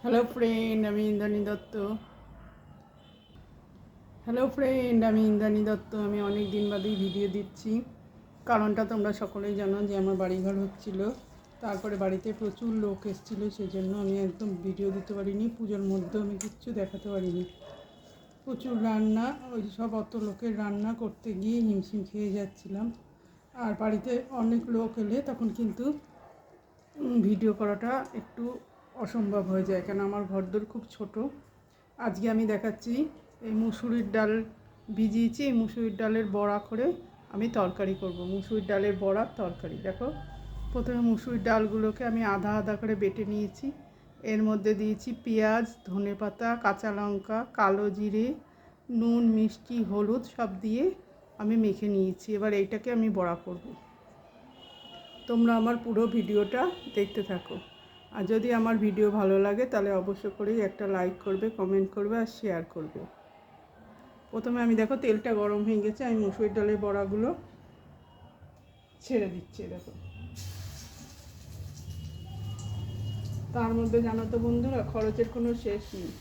Hello friend, আমি ইন্দ্রাণী দত্ত। আমি অনেক দিন বাদেই ভিডিও দিচ্ছি। কারণটা তোমরা সকলেই জানো যে আমার বাড়িঘর হচ্ছিল, তারপরে বাড়িতে প্রচুর লোক এসেছিলো, সেজন্য আমি একদম ভিডিও দিতে পারিনি। পুজোর মধ্যে আমি কিচ্ছু দেখাতে পারিনি। প্রচুর রান্না, ওই সব অত লোকের রান্না করতে গিয়ে হিমশিম খেয়ে যাচ্ছিলাম। আর বাড়িতে অনেক লোক এলে তখন কিন্তু ভিডিও করাটা একটু অসম্ভব হয়ে যায়, কেন আমার ঘরদোর খুব ছোট। আজকে আমি দেখাচ্ছি এই মুসুরির ডাল ভিজিয়েছি, এই মুসুরির ডালের বড়া করে আমি তরকারি করব। মুসুরির ডালের বড়ার তরকারি। দেখো, প্রথমে মুসুরির ডালগুলোকে আমি আধা আধা করে বেটে নিয়েছি। এর মধ্যে দিয়েছি পেঁয়াজ, ধনেপাতা, কাঁচা লঙ্কা, কালো জিরে, নুন, মিষ্টি, হলুদ সব দিয়ে আমি মেখে নিয়েছি। এবার এইটাকে আমি বড়া করব। তোমরা আমার পুরো ভিডিওটা দেখতে থাকো। আর যদি আমার ভিডিও ভালো লাগে তাহলে অবশ্য করেই একটা লাইক করবে, কমেন্ট করবে আর শেয়ার করবে। প্রথমে আমি দেখো তেলটা গরম হয়ে গেছে, আমি মুসুরির ডালের বড়াগুলো ছেড়ে দিচ্ছি। দেখো, তার মধ্যে জানো তো বন্ধুরা, খরচের কোনো শেষ নেই।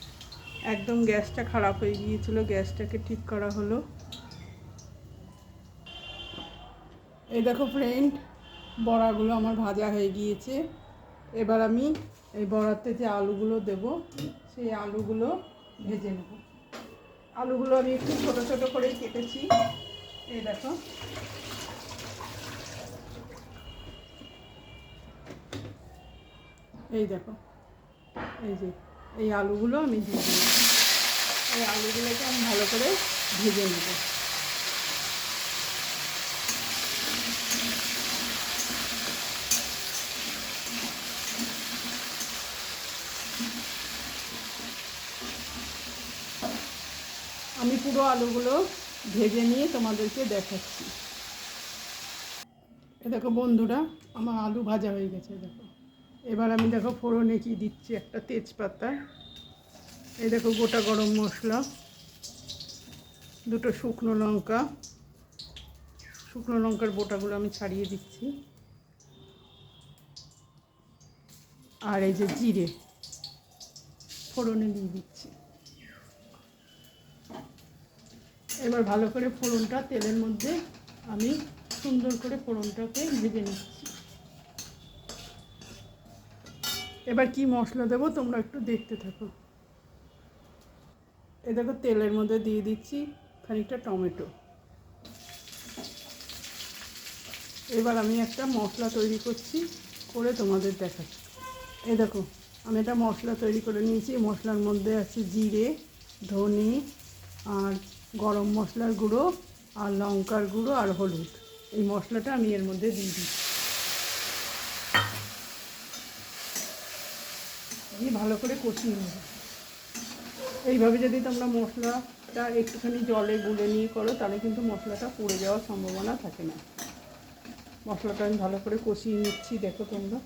একদম গ্যাসটা খারাপ হয়ে গিয়েছিল, গ্যাসটাকে ঠিক করা হলো। এই দেখো ফ্রেন্ড, বড়াগুলো আমার ভাজা হয়ে গিয়েছে। এবার আমি এই বড়াতে যে আলুগুলো দেব, সেই আলুগুলো ভেজে নেব। আলুগুলো আমি একটু ছোটো ছোটো করেই কেটেছি। এই দেখো, এই দেখো, এই যে এই আলুগুলো আমি দিয়ে দেব। এই আলুগুলোকে আমি ভালো করে ভেজে নেব। আমি পুরো আলুগুলো ভেজে নিয়ে তোমাদেরকে দেখাচ্ছি। এ দেখো বন্ধুরা, আমার আলু ভাজা হয়ে গেছে। দেখো, এবার আমি দেখো ফোড়নে কি দিচ্ছি, একটা তেজপাতা, এই দেখো গোটা গরম মশলা, দুটো শুকনো লঙ্কা, শুকনো লঙ্কার বোটাগুলো আমি ছাড়িয়ে দিচ্ছি, আর এই যে জিরে ফোড়নে দিয়ে দিচ্ছি। এবার ভালো করে ফোড়নটা তেলের মধ্যে আমি সুন্দর করে ফোড়নটাকে ভেজে নিচ্ছি। এবার কি মশলা দেবো তোমরা একটু দেখতে থাকো। এ দেখো, তেলের মধ্যে দিয়ে দিচ্ছি খানিকটা টমেটো। এবার আমি একটা মশলা তৈরি করছি, করে তোমাদের দেখাচ্ছি। এই দেখো, আমি একটা মশলা তৈরি করে নিয়েছি। মশলার মধ্যে আছে জিরে, ধনে আর গরম মশলার গুঁড়ো আর লঙ্কার গুঁড়ো আর হলুদ। এই মশলাটা আমি এর মধ্যে দিয়ে দিচ্ছি, দিয়ে ভালো করে কষিয়ে নেব। এইভাবে যদি তোমরা মশলাটা একটুখানি জলে গুলে নিয়ে করো, তাহলে কিন্তু মশলাটা পুড়ে যাওয়ার সম্ভাবনা থাকে না। মশলাটা আমি ভালো করে কষিয়ে নিচ্ছি। দেখো তোমরা,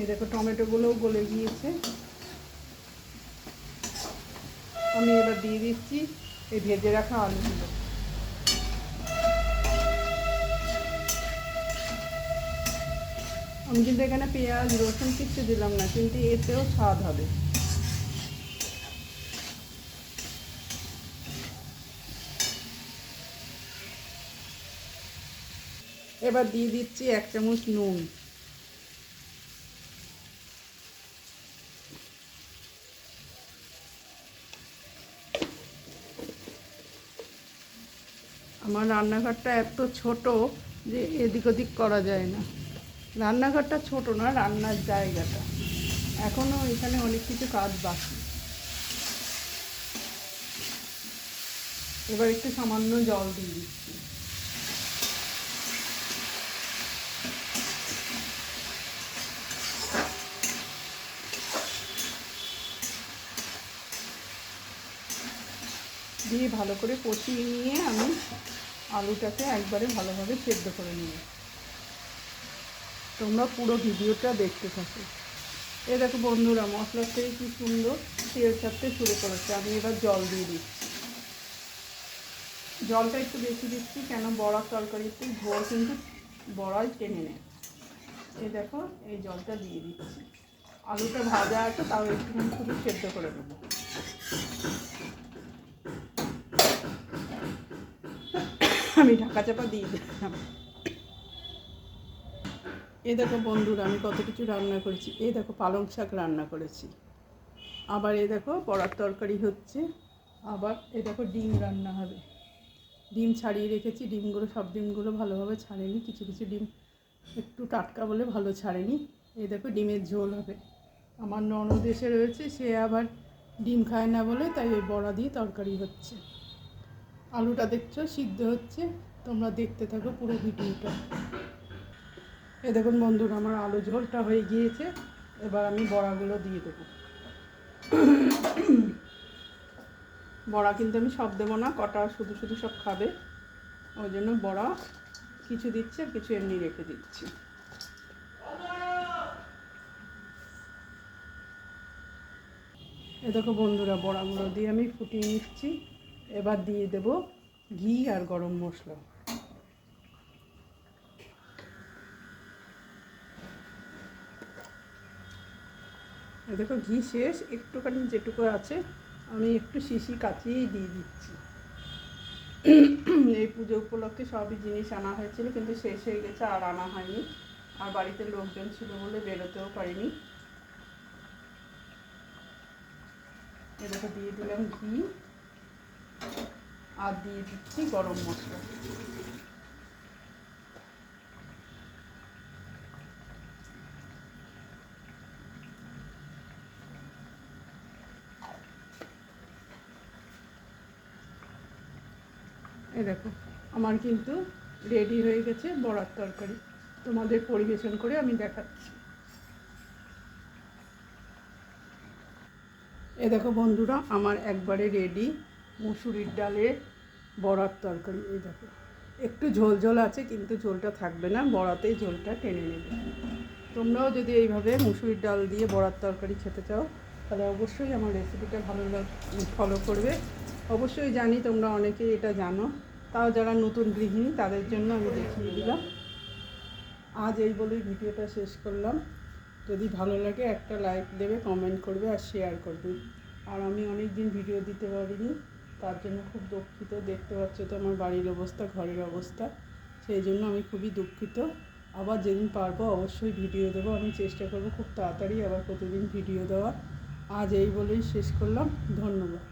এই দেখো টমেটোগুলোও গলে গিয়েছে। আমি এবার দিয়ে দিচ্ছি এই ভেজে রাখা আলুগুলো। আমি কিন্তু এখানে পেঁয়াজ রসুন কিচ্ছু দিলাম না, কিন্তু এতেও স্বাদ হবে। এবার দিয়ে দিচ্ছি 1 চামচ নুন। আমার রান্নাঘরটা এত ছোট যে এদিক ওদিক করা যায় না। রান্নাঘরটা ছোট না, রান্নার জায়গাটা। এখনও এখানে অনেক কিছু কাজ বাকি। এবার একটু সামান্য জল দিয়ে দিচ্ছি। দিয়ে ভালো করে কষিয়ে নিয়ে আমি আলুটাকে একবারে ভালোভাবে সেদ্ধ করে নিই। তোমরা পুরো ভিডিওটা দেখতে থাকো। এই দেখো বন্ধুরা, মশলার থেকে কি সুন্দর তেল ছাড়তে শুরু করেছে। আমি এবার জল দিয়ে দিচ্ছি। জলটা একটু বেশি দিচ্ছি, কেন বড়ার তরকারিতে ঝোল কিন্তু বড়াই টেনে নেয়। এই দেখো এই জলটা দিয়ে দিচ্ছি। আলুটা ভাজা আছে, তাও একটুখানি শুধু সেদ্ধ করে দেবো। আমি ঢাকা চাপা দিয়ে দিলাম। এই দেখো বন্ধুরা, আমি কত কিছু রান্না করেছি। এই দেখো পালং শাক রান্না করেছি, আবার এই দেখো বড়ার তরকারি হচ্ছে, আবার এই দেখো ডিম রান্না হবে। ডিম ছাড়িয়ে রেখেছি, সব ডিমগুলো ভালোভাবে ছাড়েনি, কিছু কিছু ডিম একটু টাটকা বলে ভালো ছাড়েনি। এই দেখো ডিমের ঝোল হবে। আমার ননদ এসে রয়েছে, সে আবার ডিম খায় না বলে তাই ওই বড়া দিয়ে তরকারি হচ্ছে। আলুটা দেখছো সিদ্ধ হচ্ছে, তোমরা দেখতে থাকো পুরো ভিডিওটা। এই দেখুন বন্ধুরা, আমার আলু ঝোলটা হয়ে গিয়েছে। এবার আমি বড়াগুলো দিয়ে দেবো। বড়া কিন্তু আমি সব দেবো না, কটা শুধু শুধু সব খাবে, ওই জন্য বড়া কিছু দিচ্ছি আর কিছু এমনি রেখে দিচ্ছি। এ দেখো বন্ধুরা, বড়াগুলো দিয়ে আমি ফুটিয়ে নিচ্ছি। এবার দিয়ে দেব ঘি আর গরম মশলা। এ দেখো ঘি শেষ, একটুখানি যেটুকু আছে আমি একটু শিশি কাচিয়েই দিয়ে দিচ্ছি। এই পুজো উপলক্ষে সবই জিনিস আনা হয়েছিল, কিন্তু শেষ হয়ে গেছে, আর আনা হয়নি। আর বাড়িতে লোকজন ছিল বলে বেরোতেও পারিনি। এ দেখো দিয়ে দিলাম ঘি আর দিয়ে দিচ্ছি গরম মশলা। এই দেখো আমার কিন্তু রেডি হয়ে গেছে বড়ার তরকারি। তোমাদের পরিবেশন করে আমি দেখাচ্ছি। এ দেখো বন্ধুরা, আমার একবারে রেডি মুসুরির ডালের বড়ার তরকারি। এই দেখো একটু ঝোল ঝোল আছে, কিন্তু ঝোলটা থাকবে না, বড়াতেই ঝোলটা টেনে নেবে। তোমরাও যদি এইভাবে মুসুরির ডাল দিয়ে বড়ার তরকারি খেতে চাও, তাহলে অবশ্যই আমার রেসিপিটা ফলো করবে। অবশ্যই জানি তোমরা অনেকেই এটা জানো, তাও যারা নতুন গৃহিণী তাদের জন্য আমি দেখিয়ে দিলাম। আজ এই বলেই ভিডিওটা শেষ করলাম। যদি ভালো লাগে একটা লাইক দেবে, কমেন্ট করবে আর শেয়ার করবে। আর আমি অনেক দিন ভিডিও দিতে পারিনি, তার জন্য খুব দুঃখিত। দেখতে পাচ্ছ তো আমার বাড়ির অবস্থা, ঘরের অবস্থা, সেই জন্য আমি খুবই দুঃখিত। আবার যেদিন পারবো অবশ্যই ভিডিও দেবো। আমি চেষ্টা করবো খুব তাড়াতাড়ি আবার প্রতিদিন ভিডিও দেওয়া। আজ এই বলেই শেষ করলাম। ধন্যবাদ।